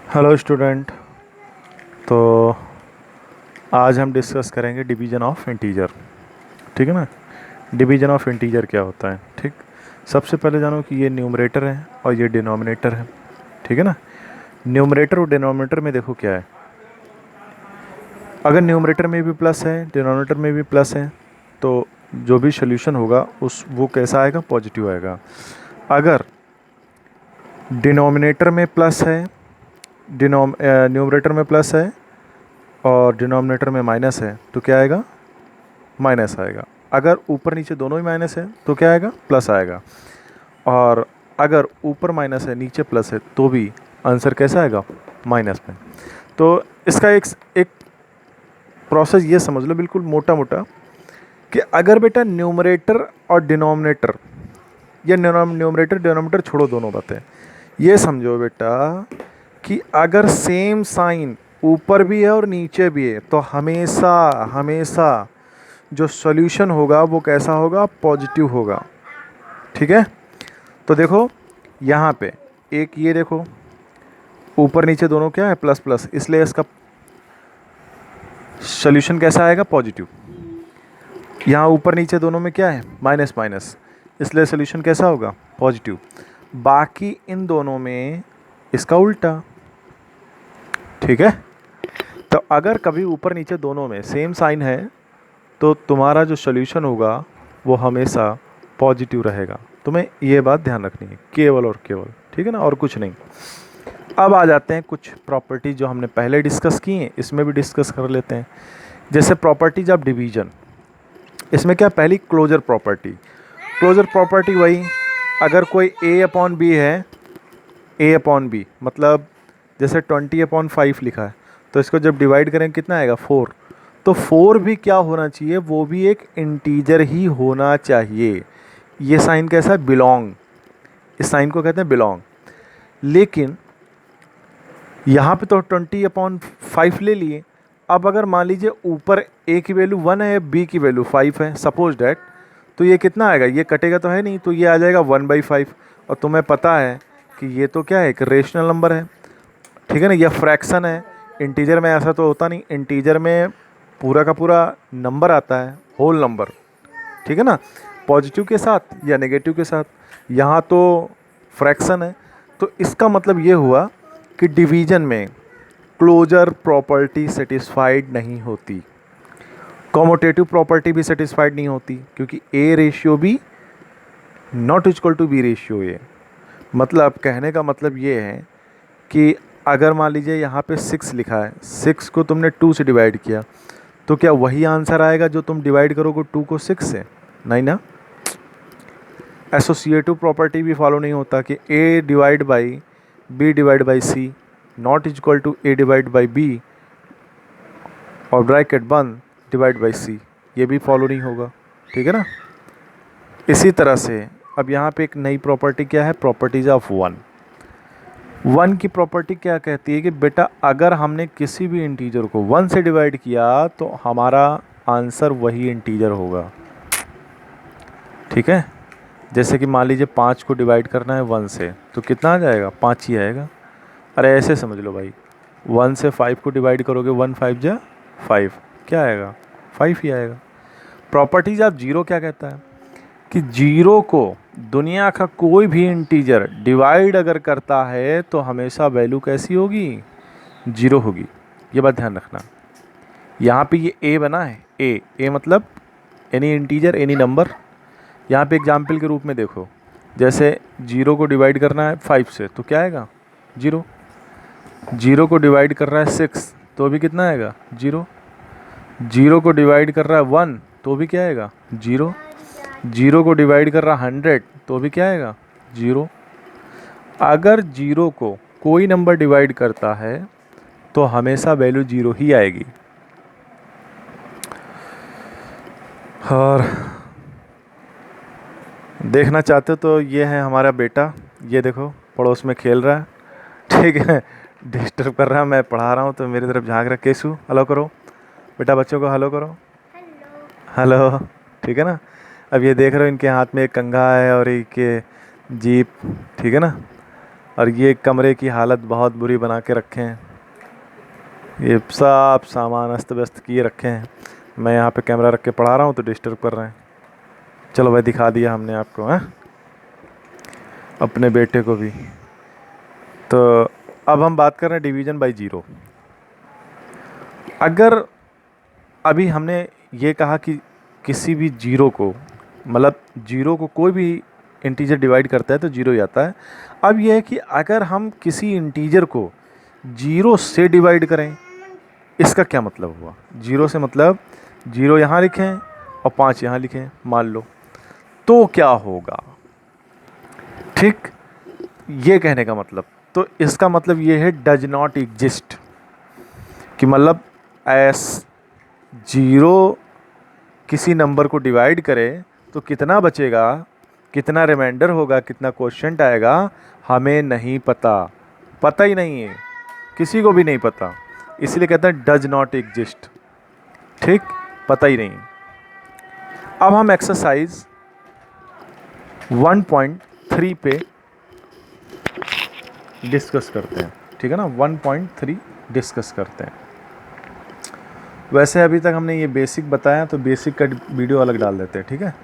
Hello student. तो आज हम डिस्कस करेंगे डिवीज़न ऑफ इंटीजर। ठीक है ना। डिवीज़न ऑफ इंटीजर क्या होता है। ठीक। सबसे पहले जानो कि ये न्यूमरेटर है और ये डिनोमिनेटर है। ठीक है ना। न्यूमरेटर और डिनोमिनेटर में देखो क्या है। अगर न्यूमरेटर में भी प्लस है डिनोमिनेटर में भी प्लस है तो जो भी सोल्यूशन होगा उस वो कैसा आएगा, पॉजिटिव आएगा। अगर डिनोमिनेटर में प्लस है न्यूमरेटर में प्लस है और डिनोमिनेटर में माइनस है तो क्या आएगा, माइनस आएगा। अगर ऊपर नीचे दोनों ही माइनस है तो क्या आएगा, प्लस आएगा। और अगर ऊपर माइनस है नीचे प्लस है तो भी आंसर कैसा आएगा, माइनस में। तो इसका एक प्रोसेस ये समझ लो बिल्कुल मोटा मोटा कि अगर बेटा न्यूमरेटर और डिनोमिनेटर या न्यूमरेटर डिनोमिनेटर छोड़ो दोनों बातें, ये समझो बेटा कि अगर सेम साइन ऊपर भी है और नीचे भी है तो हमेशा हमेशा जो सॉल्यूशन होगा वो कैसा होगा, पॉजिटिव होगा। ठीक है। तो देखो यहाँ पे एक ये देखो ऊपर नीचे दोनों क्या है, प्लस प्लस, इसलिए इसका सॉल्यूशन कैसा आएगा, पॉजिटिव। यहाँ ऊपर नीचे दोनों में क्या है, माइनस माइनस, इसलिए सॉल्यूशन कैसा होगा, पॉजिटिव। बाकी इन दोनों में इसका उल्टा। ठीक है। तो अगर कभी ऊपर नीचे दोनों में सेम साइन है तो तुम्हारा जो सॉल्यूशन होगा वो हमेशा पॉजिटिव रहेगा। तुम्हें ये बात ध्यान रखनी है, केवल और केवल। ठीक है ना, और कुछ नहीं। अब आ जाते हैं कुछ प्रॉपर्टी जो हमने पहले डिस्कस की हैं, इसमें भी डिस्कस कर लेते हैं। जैसे प्रॉपर्टीज ऑफ डिवीजन, इसमें क्या, पहली क्लोजर प्रॉपर्टी। क्लोजर प्रॉपर्टी वही, अगर कोई ए अपॉन बी है, ए अपॉन बी मतलब जैसे 20/5 लिखा है तो इसको जब डिवाइड करें कितना आएगा, 4। तो 4 भी क्या होना चाहिए, वो भी एक इंटीजर ही होना चाहिए। ये साइन कैसा है, बिलोंग, इस साइन को कहते हैं बिलोंग। लेकिन यहाँ पे तो 20/5 ले लिए। अब अगर मान लीजिए ऊपर ए की वैल्यू 1 है, बी की वैल्यू 5 है, सपोज डैट, तो ये कितना आएगा, ये कटेगा तो है नहीं, तो ये आ जाएगा 1/5। और तुम्हें पता है कि ये तो क्या है, एक रेशनल नंबर है। ठीक है ना, यह फ्रैक्शन है। इंटीजर में ऐसा तो होता नहीं, इंटीजर में पूरा का पूरा नंबर आता है, होल नंबर। ठीक है ना, पॉजिटिव के साथ या नेगेटिव के साथ। यहाँ तो फ्रैक्शन है। तो इसका मतलब ये हुआ कि डिवीजन में क्लोजर प्रॉपर्टी सेटिस्फाइड नहीं होती, कॉमोटेटिव प्रॉपर्टी भी सेटिस्फाइड नहीं होती, क्योंकि A ratio B not equal to B ratio A. मतलब कहने का मतलब ये है कि अगर मान लीजिए यहाँ पे 6 लिखा है, 6 को तुमने 2 से डिवाइड किया तो क्या वही आंसर आएगा जो तुम डिवाइड करोगे 2 को 6 से, नहीं ना। एसोसिएटिव प्रॉपर्टी भी फॉलो नहीं होता कि A divide by B divide by C not equal to A divide by B और ब्रैकेट बंद डिवाइड बाई सी, ये भी फॉलो नहीं होगा। ठीक है ना। इसी तरह से अब यहाँ पे एक नई प्रॉपर्टी क्या है, प्रॉपर्टीज ऑफ वन। वन की प्रॉपर्टी क्या कहती है कि बेटा अगर हमने किसी भी इंटीजर को 1 से डिवाइड किया तो हमारा आंसर वही इंटीजर होगा। ठीक है। जैसे कि मान लीजिए 5 को डिवाइड करना है 1 से तो कितना आ जाएगा, 5 ही आएगा। अरे ऐसे समझ लो भाई, 1 से 5 को डिवाइड करोगे 1 5 जा 5, क्या आएगा, 5 ही आएगा। प्रॉपर्टीज ऑफ जीरो क्या कहता है कि जीरो को दुनिया का कोई भी इंटीजर डिवाइड अगर करता है तो हमेशा वैल्यू कैसी होगी, जीरो होगी। ये बात ध्यान रखना। यहाँ पे ये ए बना है, ए मतलब एनी इंटीजर एनी नंबर। यहाँ पे एग्जाम्पल के रूप में देखो, जैसे जीरो को डिवाइड करना है 5 से तो क्या आएगा, जीरो। जीरो को डिवाइड कर रहा है 6 तो भी कितना आएगा, जीरो। जीरो को डिवाइड कर रहा है 1 तो भी क्या आएगा, जीरो। जीरो को डिवाइड कर रहा 100 तो भी क्या आएगा, जीरो। अगर जीरो को कोई नंबर डिवाइड करता है तो हमेशा वैल्यू जीरो ही आएगी। और देखना चाहते हो तो ये है हमारा बेटा, ये देखो पड़ोस में खेल रहा है। ठीक है, डिस्टर्ब कर रहा है, मैं पढ़ा रहा हूँ तो मेरी तरफ झांक रहा। केसु हेलो करो बेटा, बच्चों को हेलो करो, हेलो। ठीक है ना। अब ये देख रहे हो इनके हाथ में एक कंघा है और एक ये जीप। ठीक है ना। और ये कमरे की हालत बहुत बुरी बना के रखे हैं, ये सब सामान अस्त व्यस्त किए रखे हैं। मैं यहाँ पे कैमरा रख के पढ़ा रहा हूँ तो डिस्टर्ब कर रहे हैं। चलो भाई, दिखा दिया हमने आपको, हैं, अपने बेटे को भी। तो अब हम बात कर रहे हैं डिवीज़न बाय ज़ीरो। अगर अभी हमने ये कहा कि किसी भी ज़ीरो को, मतलब ज़ीरो को कोई भी इंटीजर डिवाइड करता है तो ज़ीरो ही आता है। अब ये है कि अगर हम किसी इंटीजर को ज़ीरो से डिवाइड करें, इसका क्या मतलब हुआ? ज़ीरो से मतलब ज़ीरो यहाँ लिखें और 5 यहाँ लिखें मान लो, तो क्या होगा? ठीक, ये कहने का मतलब, तो इसका मतलब ये है डज नॉट एग्जिस्ट, कि मतलब एस ज़ीरो किसी नंबर को डिवाइड करे तो कितना बचेगा, कितना रिमाइंडर होगा, कितना क्वोशंट आएगा, हमें नहीं पता, पता ही नहीं है, किसी को भी नहीं पता, इसलिए कहते हैं डज नॉट एग्जिस्ट। ठीक, पता ही नहीं। अब हम एक्सरसाइज 1.3 पे डिस्कस करते हैं, ठीक है ना, 1.3 डिस्कस करते हैं। वैसे अभी तक हमने ये बेसिक बताया, तो बेसिक का वीडियो अलग डाल देते हैं, ठीक है।